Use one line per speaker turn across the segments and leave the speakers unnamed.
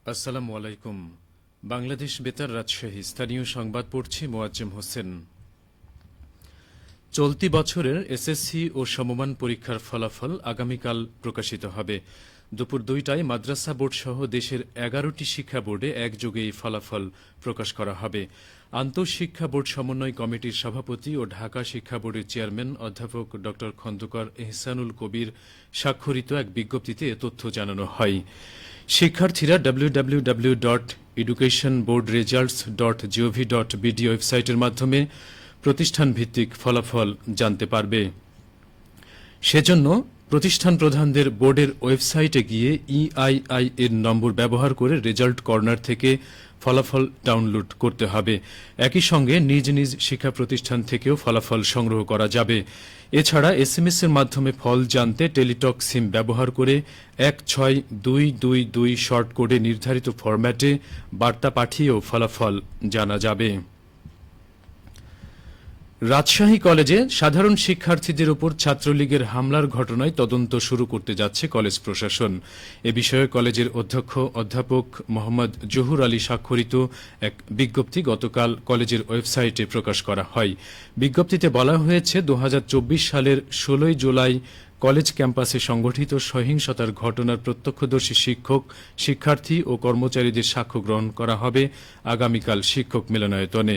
আসসালামু আলাইকুম। বাংলাদেশ বেতার রাজশাহী স্থানীয় সংবাদ পড়ছি মোয়াজ্জেম হোসেন। চলতি বছরের এসএসসি ও সমমান পরীক্ষার ফলাফল আগামীকাল প্রকাশিত হবে। দুপুর ২টায় মাদ্রাসা বোর্ড সহ দেশের ১১টি শিক্ষা বোর্ডে একযোগে এই ফলাফল প্রকাশ করা হবে। আন্তঃশিক্ষা বোর্ড সমন্বয় কমিটির সভাপতি ও ঢাকা শিক্ষা বোর্ডের চেয়ারম্যান অধ্যাপক ড খন্দকার এহসানুল কবির স্বাক্ষরিত এক বিজ্ঞপ্তিতে এ তথ্য জানানো হয়। শিক্ষার্থীরা www.educationboardresults.gov.bd ওয়েবসাইটের মাধ্যমে প্রতিষ্ঠান ভিত্তিক ফলাফল জানতে পারবে। সেজন্য প্রতিষ্ঠান প্রধানদের বোর্ডের ওয়েবসাইটে গিয়ে ইআইআই এর নম্বর ব্যবহার করে রেজাল্ট কর্নার থেকে ফলাফল ডাউনলোড করতে হবে। একই সঙ্গে নিজ নিজ শিক্ষা প্রতিষ্ঠান থেকেও ফলাফল সংগ্রহ করা যাবে। এছাড়া এসএমএস এর মাধ্যমে ফল জানতে টেলিটক সিম ব্যবহার করে ১৬২২২ শর্ট কোডে নির্ধারিত ফরম্যাটে বার্তা পাঠিয়েও ফলাফল জানা যাবে। রাজশাহী কলেজে সাধারণ শিক্ষার্থীদের উপর ছাত্রলীগের হামলার ঘটনায় তদন্ত শুরু করতে যাচ্ছে কলেজ প্রশাসন। এ বিষয়ে কলেজের অধ্যক্ষ অধ্যাপক মোহাম্মদ জহুর আলী স্বাক্ষরিত এক বিজ্ঞপ্তি গতকাল কলেজের ওয়েবসাইটে প্রকাশ করা হয়। বিজ্ঞপ্তিতে বলা হয়েছে ২০২৪ সালের ১৬ জুলাই কলেজ ক্যাম্পাসে সংঘটিত সহিংসতার ঘটনার প্রত্যক্ষদর্শী শিক্ষক, শিক্ষার্থী ও কর্মচারীদের সাক্ষ্য গ্রহণ করা হবে আগামীকাল শিক্ষক মিলনায়তনে।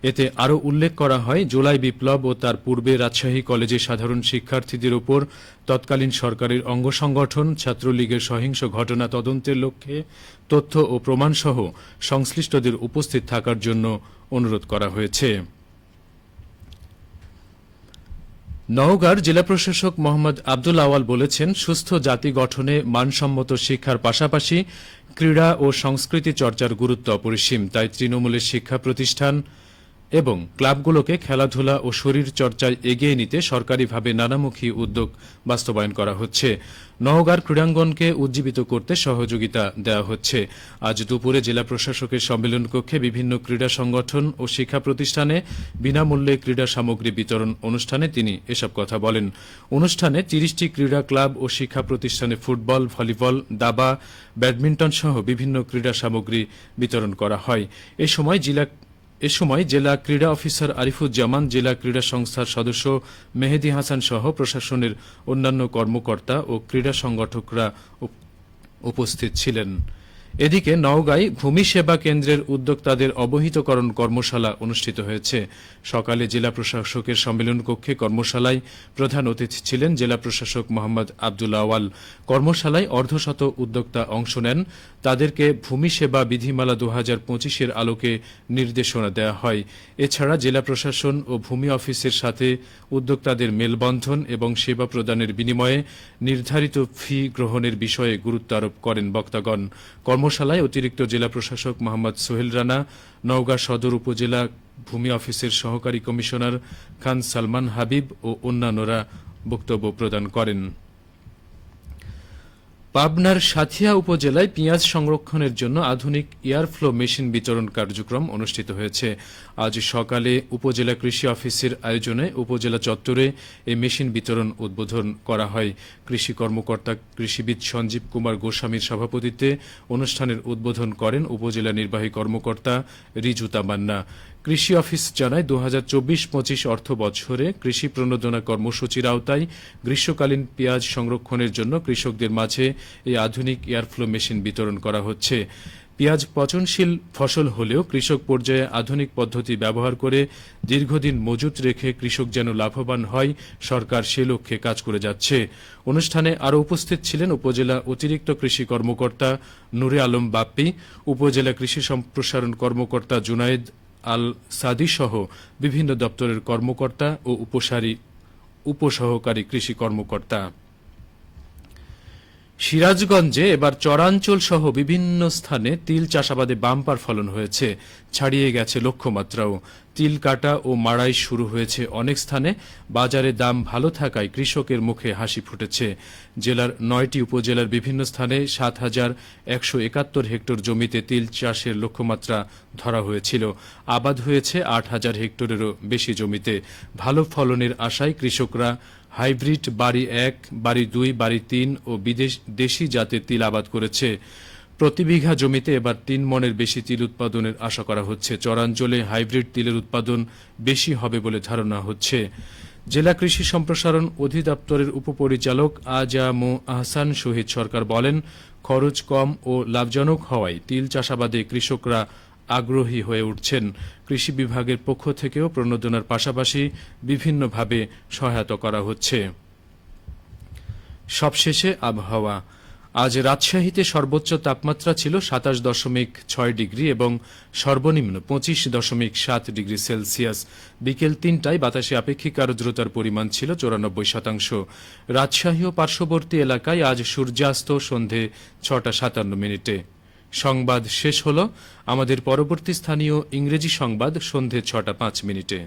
এতে আরও উল্লেখ করা হয়, জুলাই বিপ্লব ও তার পূর্বে রাজশাহী কলেজে সাধারণ শিক্ষার্থীদের উপর তৎকালীন সরকারের অঙ্গ সংগঠন ছাত্রলীগের সহিংস ঘটনা তদন্তের লক্ষ্যে তথ্য ও প্রমাণসহ সংশ্লিষ্টদের উপস্থিত থাকার জন্য অনুরোধ করা হয়েছে। নওগাঁর জেলা প্রশাসক মোহাম্মদ আব্দুল আওয়াল বলেছেন, সুস্থ জাতি গঠনে মানসম্মত শিক্ষার পাশাপাশি ক্রীড়া ও সংস্কৃতি চর্চার গুরুত্ব অপরিসীম। তাই তৃণমূলের শিক্ষা প্রতিষ্ঠান এবং ক্লাবগুলোকে খেলাধুলা ও শরীর চর্চায় এগিয়ে নিতে সরকারিভাবে নানামুখী উদ্যোগ বাস্তবায়ন করা হচ্ছে। নওগাঁর ক্রীড়াঙ্গনকে উজ্জীবিত করতে সহযোগিতা দেওয়া হচ্ছে। আজ দুপুরে জেলা প্রশাসকের সম্মেলন কক্ষে বিভিন্ন ক্রীড়া সংগঠন ও শিক্ষা প্রতিষ্ঠানে বিনামূল্যে ক্রীড়া সামগ্রী বিতরণ অনুষ্ঠানে তিনি এসব কথা বলেন। অনুষ্ঠানে ৩০টি ক্রীড়া ক্লাব ও শিক্ষা প্রতিষ্ঠানে ফুটবল, ভলিবল, দাবা, ব্যাডমিন্টন সহ বিভিন্ন ক্রীড়া সামগ্রী বিতরণ করা হয়। এ সময় জেলা ক্রীড়া অফিসার আরিফুজ্জামান, জেলা ক্রীড়া সংস্থার সদস্য মেহেদী হাসান সহ প্রশাসনের অন্যান্য কর্মকর্তা ও ক্রীড়া সংগঠকরা উপস্থিত ছিলেন। এদিকে নওগাঁয় ভূমি সেবা কেন্দ্রের উদ্যোক্তাদের অবহিতকরণ কর্মশালা অনুষ্ঠিত হয়েছে। সকালে জেলা প্রশাসকের সম্মেলন কক্ষে কর্মশালায় প্রধান অতিথি ছিলেন জেলা প্রশাসক মোহাম্মদ আব্দুল আওয়াল। কর্মশালায় অর্ধশত উদ্যোক্তা অংশ নেন। তাদেরকে ভূমি সেবা বিধিমালা ২০২৫-এর আলোকে নির্দেশনা দেওয়া হয়। এছাড়া জেলা প্রশাসন ও ভূমি অফিসের সাথে উদ্যোক্তাদের মেলবন্ধন এবং সেবা প্রদানের বিনিময়ে নির্ধারিত ফি গ্রহণের বিষয়ে গুরুত্ব আরোপ করেন বক্তাগণ। কর্মশালায় অতিরিক্ত জেলা প্রশাসক মোহাম্মদ সোহেল রানা, নওগাঁ সদর উপজেলা ভূমি অফিসের সহকারী কমিশনার খান সালমান হাবিব ও অন্যান্যরা বক্তব্য প্রদান করেন। পাবনার সাঁথিয়া উপজেলায় পেঁয়াজ সংরক্ষণের জন্য আধুনিক এয়ারফ্লো মেশিন বিতরণ কার্যক্রম অনুষ্ঠিত হয়েছে। আজ সকালে উপজেলা কৃষি অফিসের আয়োজনে উপজেলা চত্বরে এই মেশিন বিতরণ উদ্বোধন করা হয়। কৃষি কর্মকর্তা কৃষিবিদ সঞ্জীব কুমার গোস্বামীর সভাপতিত্বে অনুষ্ঠানের উদ্বোধন করেন উপজেলা নির্বাহী কর্মকর্তা রিজু তামান্না। কৃষি অফিস জানায়, ২০২৪-২৫ অর্থ বছরে কৃষি প্রণোদনা কর্মসূচির আওতায় গ্রীষ্মকালীন পেঁয়াজ সংরক্ষণের জন্য কৃষকদের মাঝে এই আধুনিক এয়ারফ্লো মেশিন বিতরণ করা হচ্ছে। পেঁয়াজ পচনশীল ফসল হলেও কৃষক পর্যায়ে আধুনিক পদ্ধতি ব্যবহার করে দীর্ঘদিন মজুত রেখে কৃষক যেন লাভবান হয়, সরকার সে লক্ষ্যে কাজ করে যাচ্ছে। অনুষ্ঠানে আরও উপস্থিত ছিলেন উপজেলা অতিরিক্ত কৃষি কর্মকর্তা নূরে আলম বাপ্পি, উপজেলা কৃষি সম্প্রসারণ কর্মকর্তা জুনায়েদ আল সাদি সহ বিভিন্ন দপ্তরের কর্মকর্তা ও উপসহকারী কৃষি কর্মকর্তা। সিরাজগঞ্জে এবার চরাঞ্চল সহ বিভিন্ন স্থানে তিল চাষাবাদে বাম্পার ফলন হয়েছে, ছাড়িয়ে গেছে লক্ষ্যমাত্রাও। তিল কাটা ও মাড়াই শুরু হয়েছে অনেক স্থানে। বাজারে দাম ভালো থাকায় কৃষকের মুখে হাসি ফুটেছে। জেলার ৯টি উপজেলার বিভিন্ন স্থানে ৭,১৭১ হেক্টর জমিতে তিল চাষের লক্ষ্যমাত্রা ধরা হয়েছিল। আবাদ হয়েছে ৮,০০০ হেক্টরেরও বেশি জমিতে। ভালো ফলনের আশায় কৃষকরা হাইব্রিড বাড়ি ১, বাড়ি ২, বাড়ি ৩ ও দেশি জাতের তিল আবাদ করেছে। প্রতি বিঘা জমিতে এবার ৩ মণের বেশি তিল উৎপাদনের আশা করা হচ্ছে। চরাঞ্চলে হাইব্রিড তিলের উৎপাদন বেশি হবে বলে ধারণা হচ্ছে। জেলা কৃষি সম্প্রসারণ অধিদপ্তরের উপপরিচালক আ.জ.ম আহসান শহীদ সরকার বলেন, খরচ কম ও লাভজনক হওয়ায় তিল চাষাবাদে কৃষকরা আগ্রহী হয়ে উঠছেন। কৃষি বিভাগের পক্ষ থেকেও প্রণোদনার পাশাপাশি বিভিন্নভাবে সহায়তা করা হচ্ছে। সবশেষে আবহাওয়া। আজ রাজশাহীতে সর্বোচ্চ তাপমাত্রা ছিল ২৭.৬ ডিগ্রি এবং সর্বনিম্ন ২৫.৭ ডিগ্রি সেলসিয়াস। বিকেল ৩টায় বাতাসে আপেক্ষিক আর্দ্রতার পরিমাণ ছিল ৯৪%। রাজশাহী ও পার্শ্ববর্তী এলাকায় আজ সূর্যাস্ত সন্ধে ৬টা ৫৭ মিনিটে। সংবাদ শেষ হল। আমাদের পরবর্তী স্থানীয় ইংরেজি সংবাদ সন্ধে ৬টা ৫ মিনিটে।